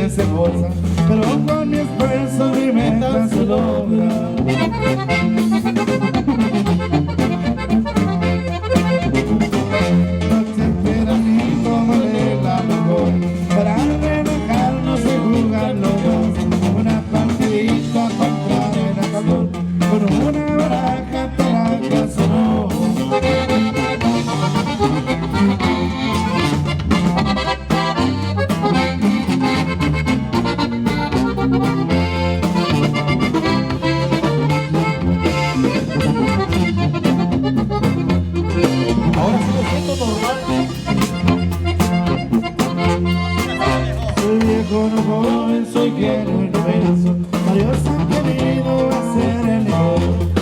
se esfuerza, pero con mi esfuerzo mi meta se logra. Noche entera ni tomaré la mejor para relajarnos y jugar los dos. Una partidita contra el calor, con una baraja para sonó. Ahora sí lo siento normal. Soy viejo, no joven, soy quiero inmenso. Varios han querido hacer el mejor.